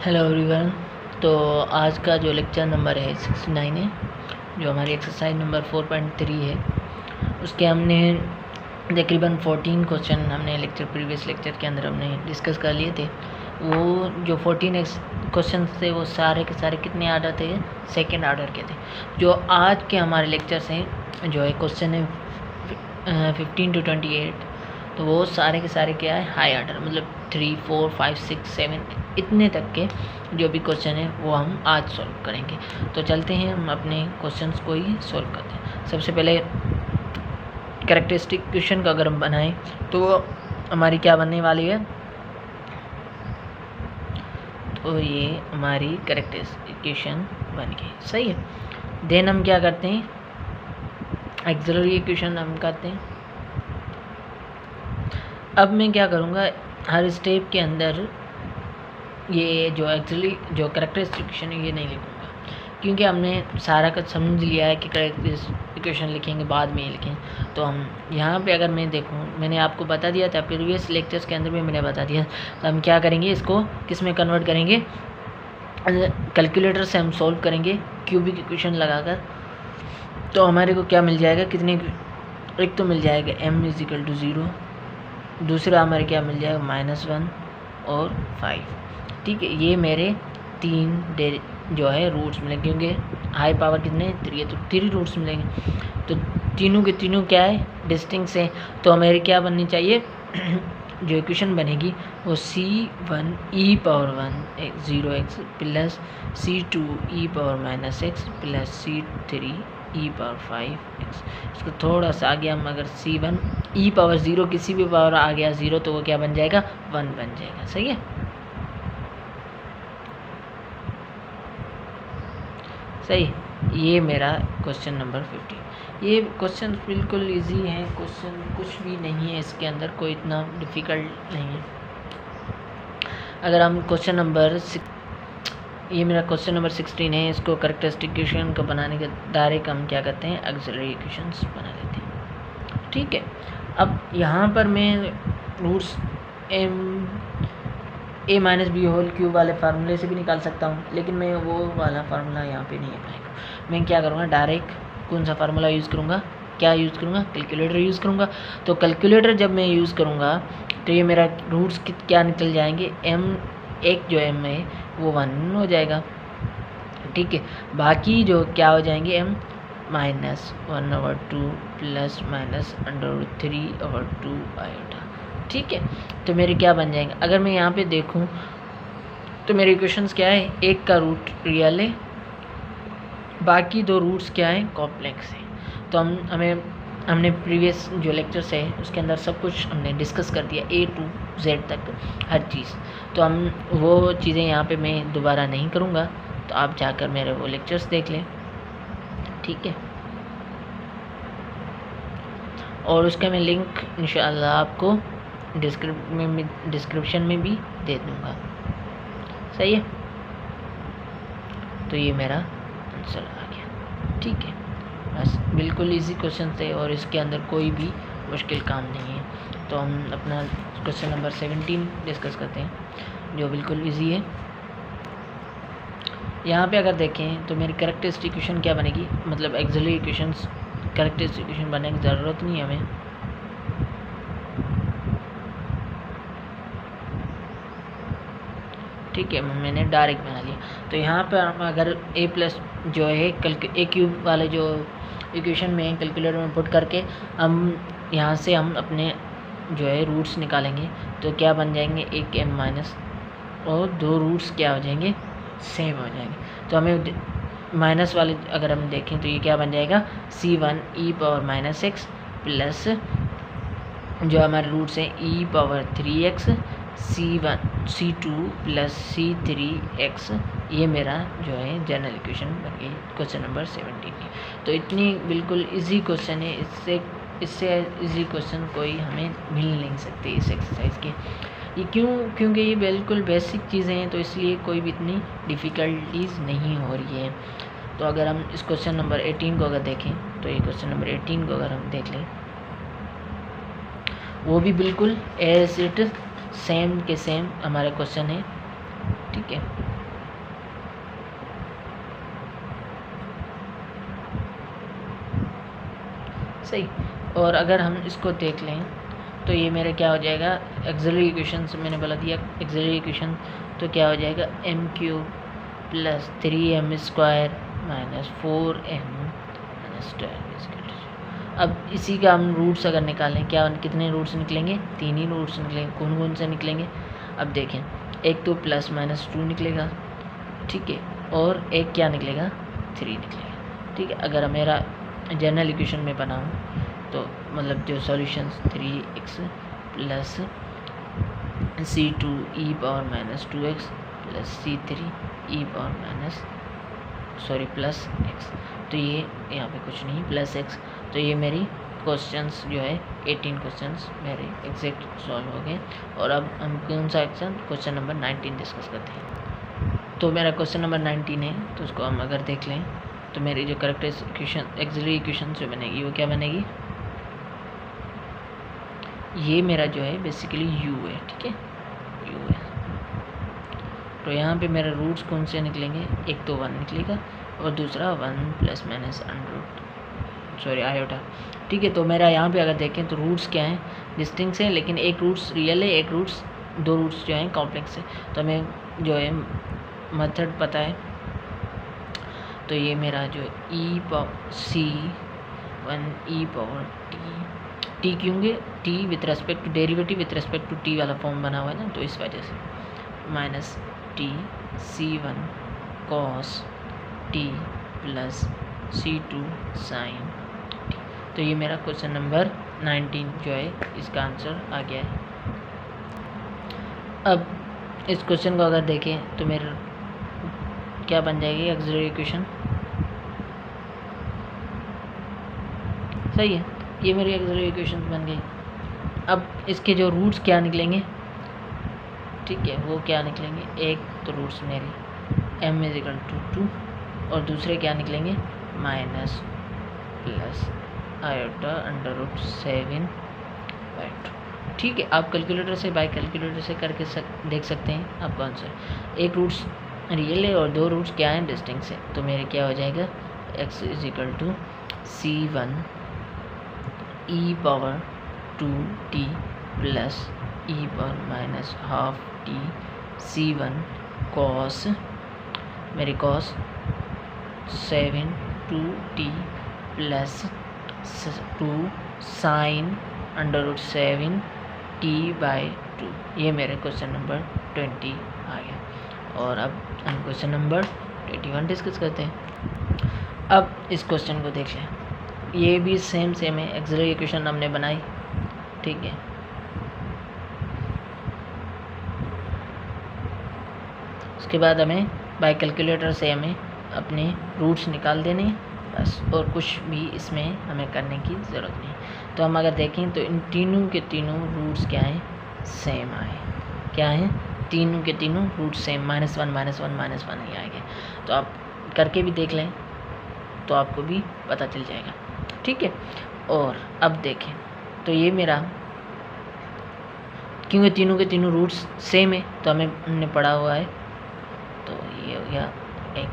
Hello everyone. तो आज का जो लेक्चर नंबर है 69 है, जो हमारी एक्सरसाइज नंबर 4.3 है, उसके हमने तकरीबन 14 क्वेश्चन हमने प्रीवियस लेक्चर के अंदर हमने डिस्कस कर लिए थे। वो जो 14 क्वेश्चन थे वो सारे के सारे कितने आर्डर थे? सेकेंड आर्डर के थे। जो आज के हमारे लेक्चर्स हैं जो है क्वेश्चन है 15 to 28, तो वो सारे के सारे क्या है? हाई आर्डर, मतलब 3, 4, 5, 6, 7 इतने तक के जो भी क्वेश्चन है वो हम आज सॉल्व करेंगे। तो चलते हैं हम अपने क्वेश्चंस को ही सॉल्व करते हैं। सबसे पहले कैरेक्टरिस्टिक क्वेश्चन का अगर हम बनाएं तो वो हमारी क्या बनने वाली है? तो ये हमारी कैरेक्टरिस्टिक क्वेश्चन बन गई, सही है। देन हम क्या करते हैं? एक्सिलरी इक्वेशन हम करते हैं। अब मैं क्या करूँगा, हर स्टेप के अंदर ये जो एक्चुअली जो कैरेक्टरिस्टिक इक्वेशन है ये नहीं लिखूँगा, क्योंकि हमने सारा कुछ समझ लिया है कि कैरेक्टरिस्टिक इक्वेशन लिखेंगे बाद में ही लिखें। तो हम यहाँ पे अगर मैं देखूँ, मैंने आपको बता दिया था प्रीवियस लेक्चर्स के अंदर भी मैंने बता दिया। तो हम क्या करेंगे, इसको किस में कन्वर्ट करेंगे? कैलकुलेटर से हम सॉल्व करेंगे क्यूबिक इक्वेशन लगाकर। तो हमारे को क्या मिल जाएगा? कितने? एक तो मिल जाएगा m = 0, दूसरा हमारे क्या मिल जाएगा? -1 और 5। ठीक है, ये मेरे 3 जो है रूट्स मिलेंगे, क्योंकि हाई पावर कितने? 3 है, तो 3 रूट्स मिलेंगे। तो तीनों के तीनों क्या है? डिस्टिंक्ट है। तो हमारी क्या बननी चाहिए? जो इक्वेशन बनेगी वो C1e⁻1 0x plus C2e⁻−x plus C3e⁻5x। इसको थोड़ा सा आगे हम अगर C1e⁻0 किसी भी पावर आ गया 0 तो वो क्या बन जाएगा? 1 बन जाएगा, सही है। सही, ये मेरा क्वेश्चन नंबर 15। ये क्वेश्चन बिल्कुल इजी है, क्वेश्चन कुछ भी नहीं है इसके अंदर, कोई इतना डिफ़िकल्ट नहीं है। अगर हम क्वेश्चन नंबर ये मेरा क्वेश्चन नंबर 16 है, इसको कैरेक्टरिस्टिक इक्वेशन को बनाने के डायरेक्ट हम क्या करते हैं? ऑक्सिलरी इक्वेशंस बना लेते हैं। ठीक है, अब यहाँ पर मैं रूट्स a-b³ वाले फार्मूले से भी निकाल सकता हूँ, लेकिन मैं वो वाला फार्मूला यहाँ पे नहीं अप्लाई। मैं क्या करूँगा, डायरेक्ट कौन सा फार्मूला यूज़ करूँगा? क्या यूज़ करूँगा? कैलकुलेटर यूज़ करूँगा। तो कैलकुलेटर जब मैं यूज़ करूँगा तो ये मेरा रूट्स क्या निकल जाएंगे? एक जो m है वो 1 हो जाएगा। ठीक है, बाकी जो क्या हो जाएंगे? m -1/2 प्लस -√3/2 आएगा। ठीक है, तो मेरे क्या बन जाएंगे? अगर मैं यहाँ पे देखूँ तो मेरे इक्वेशंस क्या है? एक का रूट रियल है, बाकी 2 रूट्स क्या है? कॉम्प्लेक्स है। तो हमने प्रीवियस जो लेक्चर्स है उसके अंदर सब कुछ हमने डिस्कस कर दिया, A to Z तक हर चीज़। तो हम वो चीज़ें यहाँ पे मैं दोबारा नहीं करूँगा, तो आप जाकर मेरे वो लेक्चर्स देख लें। ठीक है, और उसका मैं लिंक इंशाअल्लाह आपको डिस्क्रिप्शन में भी दे दूँगा, सही है। तो ये मेरा आंसर आ गया। ठीक है, बस बिल्कुल इजी क्वेश्चन थे और इसके अंदर कोई भी मुश्किल काम नहीं है। तो हम अपना क्वेश्चन नंबर 17 डिस्कस करते हैं, जो बिल्कुल इजी है। यहाँ पे अगर देखें तो मेरी कैरेक्टरिस्टिक इक्वेशन क्या बनेगी? मतलब ऑक्सिलरी इक्वेशंस कैरेक्टरिस्टिक इक्वेशन बनने की ज़रूरत नहीं है हमें। ठीक है, मैंने डायरेक्ट बना लिया। तो यहाँ पर हम अगर a प्लस जो है a³ वाले जो इक्वेशन में कैलकुलेटर में पुट करके हम यहाँ से हम अपने जो है रूट्स निकालेंगे, तो क्या बन जाएंगे? एक m माइनस और 2 रूट्स क्या हो जाएंगे? सेम हो जाएंगे। तो हमें माइनस वाले अगर हम देखें तो ये क्या बन जाएगा? C1e⁻−x प्लस जो हमारे रूट्स हैं e⁻3x C2 प्लस C3x। ये मेरा जो है जनरल इक्वेशन बन गई क्वेश्चन नंबर 17 की। तो इतनी बिल्कुल इजी क्वेश्चन है, इससे इजी क्वेश्चन कोई हमें मिल नहीं सकते इस एक्सरसाइज के। ये क्योंकि ये बिल्कुल बेसिक चीज़ें हैं, तो इसलिए कोई भी इतनी डिफ़िकल्टीज नहीं हो रही है। तो अगर हम इस क्वेश्चन नंबर 18 को अगर देखें, तो ये क्वेश्चन नंबर 18 को अगर हम देख लें, वो भी बिल्कुल एज इट सेम के सेम हमारा क्वेश्चन है। ठीक है, सही। और अगर हम इसको देख लें तो ये मेरा क्या हो जाएगा, एक्सिलरी इक्वेशन से मैंने बोला दिया एक्सिलरी इक्वेशन, तो क्या हो जाएगा m cube plus 3m square minus 4m minus 12। अब इसी का हम रूट्स अगर निकालें, क्या कितने रूट्स निकलेंगे, 3 ही रूट्स निकलेंगे। कौन कौन से निकलेंगे, अब देखें, एक तो प्लस माइनस 2 निकलेगा, ठीक है, और एक क्या निकलेगा 3 निकलेगा, ठीक है। अगर मेरा जनरल इक्वेशन में बनाऊँ तो मतलब जो solutions 3x plus c2 e power minus 2x plus c3 e power minus plus x, तो ये यहाँ पे कुछ नहीं प्लस x, तो ये मेरी क्वेश्चंस जो है 18 क्वेश्चंस मेरे एग्जैक्ट सॉल्व हो गए। और अब हम कौन सा क्वेश्चन नंबर 19 डिस्कस करते हैं। तो मेरा क्वेश्चन नंबर 19 है, तो उसको हम अगर देख लें तो मेरी जो करेक्टरिस्टिक इक्वेशन एक्सिलरी इक्वेशन जो बनेगी वो क्या बनेगी, ये मेरा जो है बेसिकली u है, ठीक है, u है। तो यहाँ पे मेरे रूट्स कौन से निकलेंगे, एक तो 1 निकलेगा और दूसरा 1 प्लस माइनस आयोटा, ठीक है। तो मेरा यहाँ पे अगर देखें तो रूट्स क्या हैं, डिस्टिंक्ट हैं, लेकिन एक रूट्स रियल है, एक रूट्स दो रूट्स जो हैं कॉम्प्लेक्स है। तो हमें जो है मेथड पता है, तो ये मेरा जो e power c1 e power t क्योंकि t with respect to derivative with respect to t वाला फॉर्म बना हुआ है ना, तो इस वजह से minus t c1 cos t plus c2 sin t। तो ये मेरा क्वेश्चन नंबर 19 जो है इसका आंसर आ गया है। अब इस क्वेश्चन को अगर देखें तो मेरा क्या बन जाएगी एक्सिलरी इक्वेशन, सही है, ये मेरी एक्सिलरी इक्वेशन बन गई। अब इसके जो रूट्स क्या निकलेंगे, ठीक है, वो क्या निकलेंगे, एक तो रूट्स मेरे m = 2 और दूसरे क्या निकलेंगे माइनस प्लस आयोटा √7/2, ठीक है। आप कैलकुलेटर से बाय कैलकुलेटर से करके देख सकते हैं आपका आंसर। एक रूट्स रियल है और दो रूट्स क्या हैं डिस्टिंक्ट है, तो मेरे क्या हो जाएगा x = c1 e power 2t plus e power minus half t c1 cos मेरी cos 7 2t plus 2 sin √7t/2। ये मेरे क्वेश्चन नंबर 20 आ गया। और अब हम क्वेश्चन नंबर 21 डिस्कस करते हैं। अब इस क्वेश्चन को देख लें, ये भी सेम है, एक्सिलरी इक्वेशन हमने बनाई, ठीक है। उसके बाद हमें बाय कैलकुलेटर से हमें अपने रूट्स निकाल देने बस, और कुछ भी इसमें हमें करने की ज़रूरत नहीं। तो हम अगर देखें तो इन तीनों के तीनों रूट्स क्या हैं, सेम आए, क्या हैं, तीनों के तीनों रूट सेम -1 -1 ही आएंगे। तो आप करके भी देख लें तो आपको भी पता चल जाएगा, ठीक है। और अब देखें तो ये मेरा क्योंकि तीनों के तीनों रूट्स सेम है तो हमने पढ़ा हुआ है, तो ये हो गया x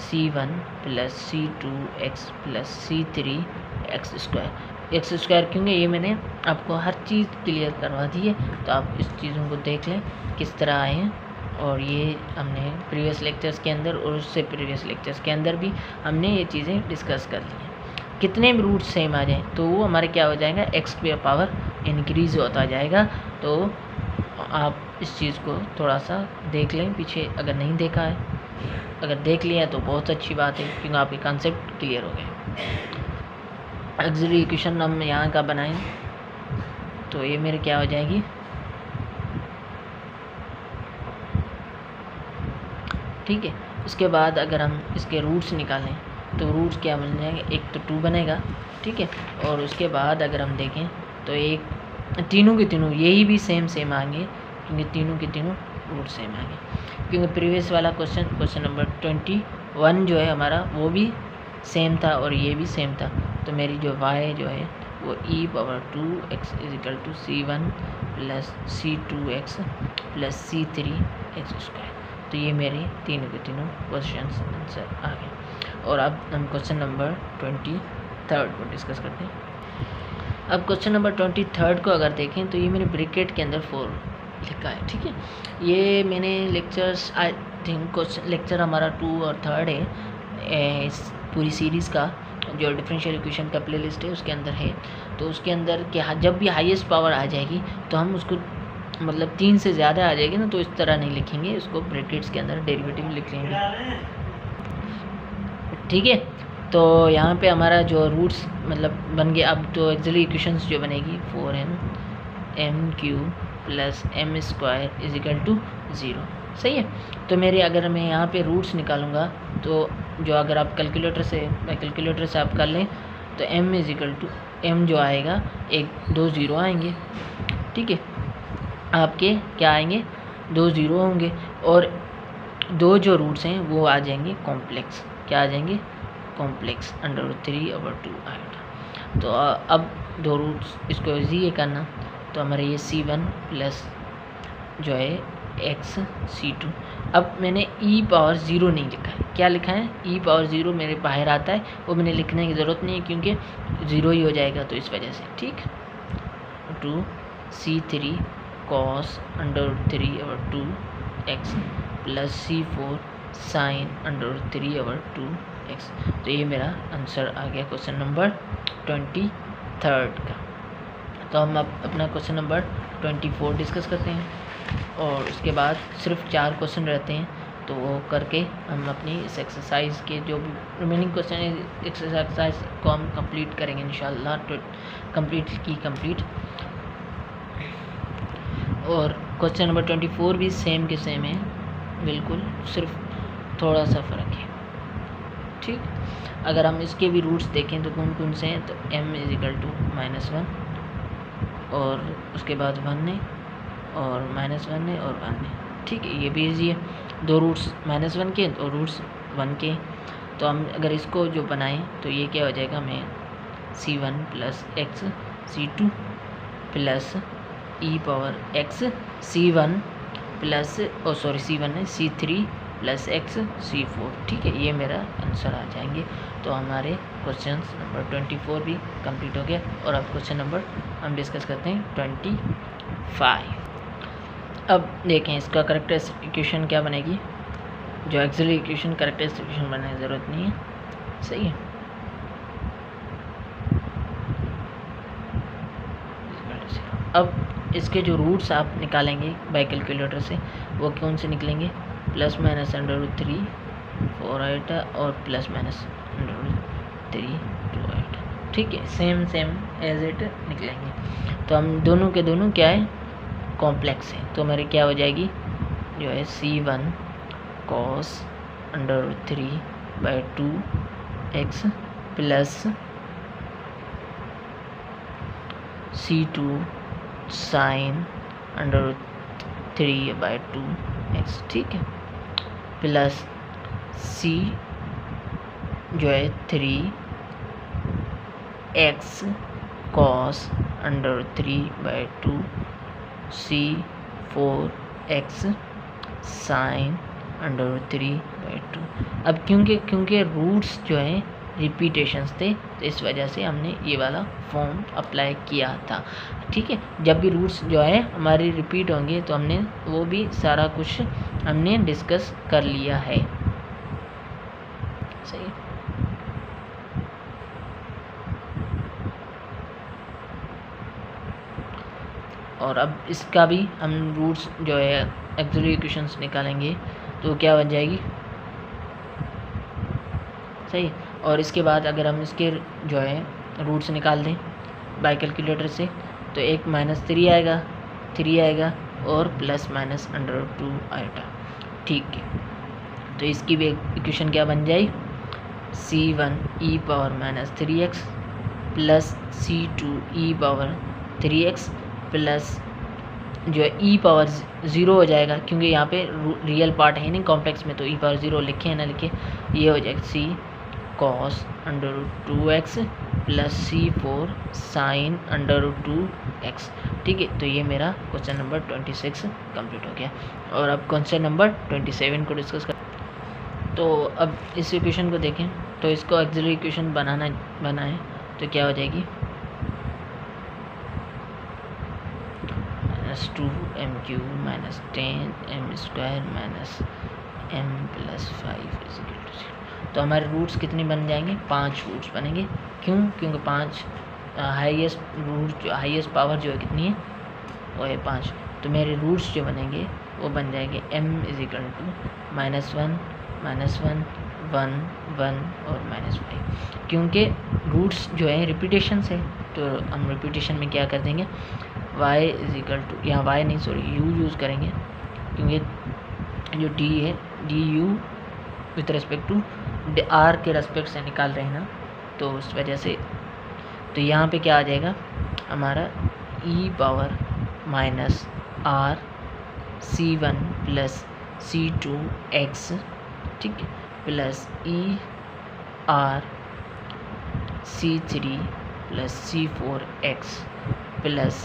c1 plus c2 x plus c3 x square क्योंकि ये मैंने आपको हर चीज़ क्लियर करवा दी है, तो आप इस चीज़ों को देख लें किस तरह आए हैं। और ये हमने प्रीवियस लेक्चर्स के अंदर और उससे प्रीवियस लेक्चर्स के अंदर भी हमने ये चीज़ें डिस्कस कर ली हैं। कितने भी रूट सेम आ जाएँ तो वो हमारे क्या हो जाएगा, x² पावर इंक्रीज़ होता जाएगा। तो आप इस चीज़ को थोड़ा सा देख लें पीछे, अगर नहीं देखा है, अगर देख लिया तो बहुत अच्छी बात है क्योंकि आपके कॉन्सेप्ट क्लियर हो गए। एक्सिलरी इक्वेशन हम यहाँ का बनाएं तो ये मेरे क्या हो जाएगी, ठीक है। उसके बाद अगर हम इसके रूट्स निकालें तो रूट्स क्या बन जाएंगे, एक तो 2 बनेगा, ठीक है। और उसके बाद अगर हम देखें तो एक तीनों के तीनों यही भी सेम आएंगे क्योंकि तीनों के तीनों रूट सेम आएंगे, क्योंकि प्रीवियस वाला क्वेश्चन नंबर 21 जो है हमारा वो भी सेम था और ये भी सेम था। तो मेरी जो y जो है वो e⁻²x = c1 plus c2x plus c3x²। तो ये मेरे तीनों के तीनों क्वेश्चन आंसर आ गए। और अब हम क्वेश्चन नंबर 23 को डिस्कस करते हैं। अब क्वेश्चन नंबर 23 को अगर देखें तो ये मैंने ब्रैकेट के अंदर 4 लिखा है, ठीक है। ये मैंने lectures I think question lecture हमारा 2 और 3 है इस पूरी सीरीज़ का, जो डिफरेंशियल इक्वेशन का प्लेलिस्ट है उसके अंदर है। तो उसके अंदर क्या जब भी हाईएस्ट पावर आ जाएगी तो हम उसको मतलब 3 से ज़्यादा आ जाएगी ना तो इस तरह नहीं लिखेंगे, इसको ब्रैकेट्स के अंदर डेरिवेटिव लिख लेंगे, ठीक है। तो यहाँ पे हमारा जो रूट्स मतलब बन गया। अब तो एक्चुअली इक्वेशंस जो बनेगी 4m plus m square is equal to 0, सही है। तो मेरे अगर मैं यहाँ पे रूट्स निकालूंगा तो जो अगर आप कैलकुलेटर से आप कर लें तो m is equal to m जो आएगा 1 2 0 आएंगे, ठीक है। आपके क्या आएंगे 2 0 होंगे और 2 जो रूट्स हैं वो आ जाएंगे कॉम्प्लेक्स, क्या आ जाएंगे कॉम्प्लेक्स √3/2 आएगा। तो अब 2 रूट्स इसको इजी है करना, तो हमारे ये c1 प्लस जो है x c2। अब मैंने e⁻0 नहीं लिखा है, क्या लिखा है e⁻0 मेरे बाहर आता है, वो मैंने लिखने की ज़रूरत नहीं है क्योंकि 0 ही हो जाएगा, तो इस वजह से, ठीक। 2c3 cos √3/2 x plus c4 sin √3/2 x। तो ये मेरा आंसर आ गया क्वेश्चन नंबर 23 का। तो हम अब अपना क्वेश्चन नंबर 24 डिस्कस करते हैं और उसके बाद सिर्फ 4 क्वेश्चन रहते हैं, तो वो करके हम अपनी इस एक्सरसाइज के जो भी रिमेनिंग क्वेश्चन है एक्सरसाइज को हम कंप्लीट करेंगे इंशाल्लाह। तो कंप्लीट और क्वेश्चन नंबर 24 भी सेम के सेम है बिल्कुल, सिर्फ थोड़ा सा फ़र्क है, ठीक। अगर हम इसके भी रूट्स देखें तो कौन कौन से हैं, तो m इज इक्वल टू -1 और उसके बाद 1 है और -1 है और 1 है, ठीक है। ये भी इजी है, 2 रूट्स -1 के और रूट्स 1 के। तो हम अगर इसको जो बनाएं तो ये क्या हो जाएगा, हमें c1 plus x c2 plus e⁻x c1 plus c1 है c3 प्लस x c4, ठीक है। ये मेरा आंसर आ जाएंगे। तो हमारे क्वेश्चन नंबर 24 भी कंप्लीट हो गया और अब क्वेश्चन नंबर हम डिस्कस करते हैं 25। अब देखें इसका कैरेक्टरिस्टिक इक्वेशन क्या बनेगी, जो एक्सिलरी इक्वेशन कैरेक्टरिस्टिक इक्वेशन बनने की ज़रूरत नहीं है, सही है। अब इसके जो रूट्स आप निकालेंगे बाय कैलकुलेटर से वो कौन से निकलेंगे, +- √3 4 आएगा और +- √3 2 आएगा, ठीक है। सेम एज इट निकलेंगे। तो हम दोनों के दोनों क्या है कॉम्प्लेक्स है, तो हमारी क्या हो जाएगी जो है c1 cos √3/2 x plus c2 sin √3/2 x, ठीक है, प्लस c जो है 3x cos √3/2 c4x sin √3/2। अब क्योंकि रूट्स जो हैं रिपीटेशंस थे तो इस वजह से हमने ये वाला फॉर्म अप्लाई किया था, ठीक है। जब भी रूट्स जो है हमारे रिपीट होंगे तो हमने वो भी सारा कुछ हमने डिस्कस कर लिया है, सही। और अब इसका भी हम रूट्स जो है एक्सिलरी इक्वेशंस निकालेंगे तो क्या बन जाएगी, सही। और इसके बाद अगर हम इसके जो है रूट्स निकाल दें बाय कैलकुलेटर से तो एक -3 आएगा 3 आएगा और ±√2 आएगा, ठीक है। तो इसकी भी इक्वेशन क्या बन जाए, c1 e⁻³ plus c2 e⁻³ plus जो है e⁻0 हो जाएगा क्योंकि यहाँ पे रियल पार्ट है नहीं कॉम्प्लेक्स में, तो e⁻0 लिखे है ना लिखे, ये हो जाएगा c cos √2x plus c4 sin √2x, ठीक है। तो ये मेरा क्वेश्चन नंबर 26 कंप्लीट हो गया। और अब क्वेश्चन नंबर 27 को डिस्कस कर। तो अब इस इक्वेशन को देखें तो इसको एक्सिलरी इक्वेशन बनाएं तो क्या हो जाएगी, plus 2m³ minus 10m² minus m plus 5 equal to 0। तो हमारे रूट्स कितने बन जाएंगे? 5 रूट्स बनेंगे। क्यों? क्योंकि 5 हाईएस्ट रूट जो हाईएस्ट पावर जो है कितनी है? वो है 5। तो मेरे रूट्स जो बनेंगे वो बन जाएंगे m इक्वल टू -1 -1 1 1 और -5। क्योंकि रूट्स जो है रिपीटेशन से, तो हम रिपीटेशन में क्या कर देंगे? y इक्वल टू, यहाँ y नहीं सॉरी u यूज़ करेंगे, क्योंकि जो d है du with respect to r के रेस्पेक्ट से निकाल रहे हैं ना, तो उस वजह से तो यहाँ पे क्या आ जाएगा हमारा e power minus r c1 plus c2 x, ठीक है, plus e r c3 plus c4 x plus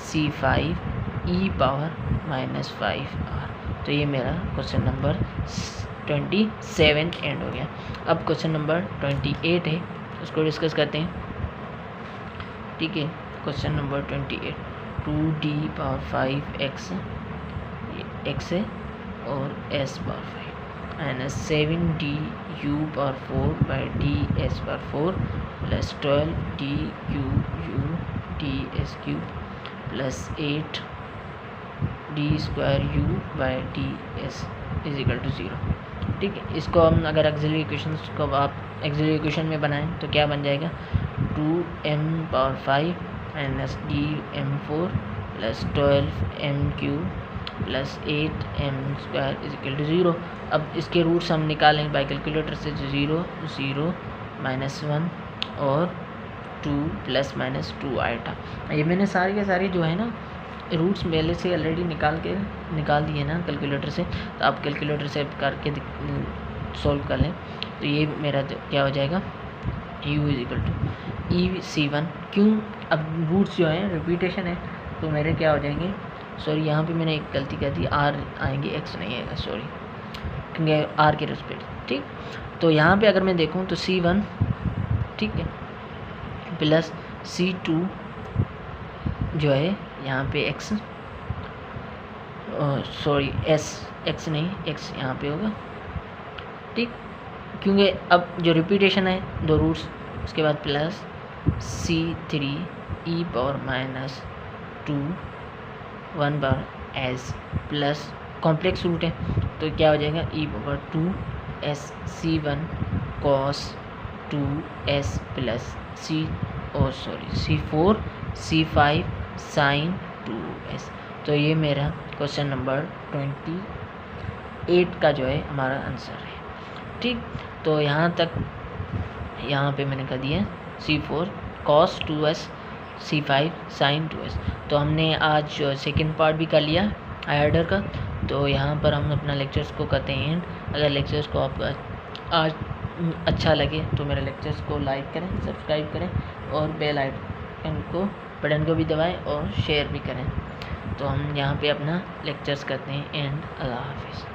c5 e power minus 5r। तो ये मेरा क्वेश्चन नंबर 27 एंड हो गया। अब क्वेश्चन नंबर 28 है, उसको डिस्कस करते हैं। ठीक है, question number 28, 2d power 5x x है और s power 5 minus 7du power 4 by ds power 4 plus 12dqu ds cube plus 8d² by ds is equal to 0। ठीक है, इसको हम अगर एक्सिलरी इक्वेशन को आप एक्सिलरी इक्वेशन में बनाएं तो क्या बन जाएगा? 2m power 5 minus dm4 plus 12m³ plus 8m² is equal to 0। अब इसके रूट्स हम निकालेंगे बाई कैलकुलेटर से, 0 0 -1 और 2 प्लस माइनस 2 आया था। ये मैंने सारी के सारी जो है ना रूट्स पहले से ऑलरेडी निकाल दिए ना कैलकुलेटर से, तो आप कैलकुलेटर से करके सॉल्व कर लें। तो ये मेरा क्या हो जाएगा? u is equal to EC1। क्यों? अब रूट्स जो हैं रिपीटेशन है, तो मेरे क्या हो जाएंगे? सॉरी यहाँ पे मैंने एक गलती कर दी, r आएंगे x नहीं आएगा, सॉरी, क्योंकि r के रिस्पेक्ट। ठीक, तो यहाँ पे अगर मैं देखूँ तो C1, ठीक है, प्लस C2 जो है यहाँ पे x, सॉरी x नहीं, x यहाँ पे होगा। ठीक, क्योंकि अब जो रिपीटेशन है दो रूट्स, उसके बाद plus C3 e power minus 2 1 बार s प्लस कॉम्प्लेक्स रूट है, तो क्या हो जाएगा? e power 2s c1 cos 2s plus c4 c5 sin 2s। तो ये मेरा क्वेश्चन नंबर 28 का जो है हमारा आंसर है। ठीक, तो यहाँ पे मैंने कर दिया c4 cos 2s c5 sin 2s। तो हमने आज सेकंड पार्ट भी कर लिया आर्डर का। तो यहाँ पर हम अपना लेक्चर्स को करते हैं। अगर लेक्चर्स को आपको आज अच्छा लगे तो मेरे लेक्चर्स को लाइक करें, सब्सक्राइब करें और बेल आइकन को बटन को भी दबाएं और शेयर भी करें। तो हम यहाँ पे अपना लेक्चर्स करते हैं एंड अल्लाह हाफिज़।